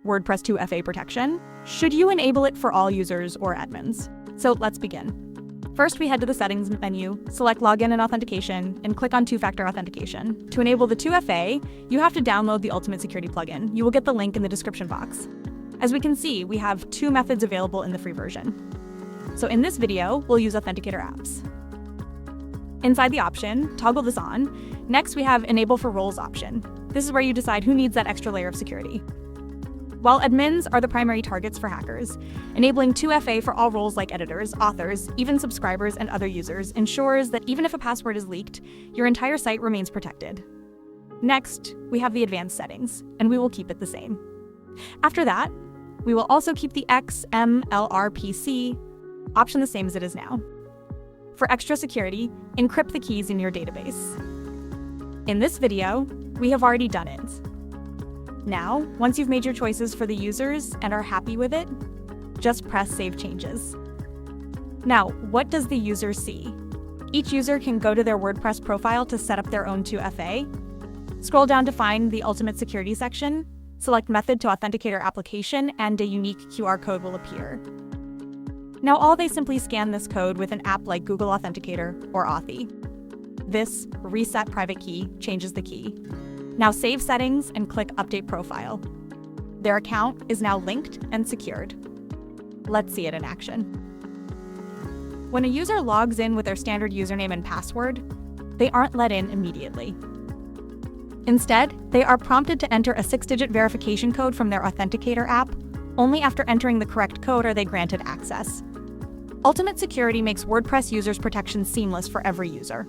WordPress 2FA protection, should you enable it for all users or admins? So let's begin. First, we head to the Settings menu, select Login and Authentication, and click on Two-Factor Authentication. To enable the 2FA, you have to download the Ultimate Security plugin. You will get the link in the description box. As we can see, we have two methods available in the free version. So in this video, we'll use Authenticator apps. Inside the option, toggle this on. Next, we have Enable for Roles option. This is where you decide who needs that extra layer of security. While admins are the primary targets for hackers, enabling 2FA for all roles like editors, authors, even subscribers, and other users ensures that even if a password is leaked, your entire site remains protected. Next, we have the advanced settings, and we will keep it the same. After that, we will also keep the XMLRPC option the same as it is now. For extra security, encrypt the keys in your database. In this video, we have already done it. Now, once you've made your choices for the users and are happy with it, just press Save Changes. Now, what does the user see? Each user can go to their WordPress profile to set up their own 2FA. Scroll down to find the Ultimate Security section, select Method to Authenticator Application, and a unique QR code will appear. Now, they simply scan this code with an app like Google Authenticator or Authy. This Reset Private Key changes the key. Now save settings and click Update Profile. Their account is now linked and secured. Let's see it in action. When a user logs in with their standard username and password, they aren't let in immediately. Instead, they are prompted to enter a 6-digit verification code from their Authenticator app. Only after entering the correct code are they granted access. Ultimate Security makes WordPress users' protection seamless for every user.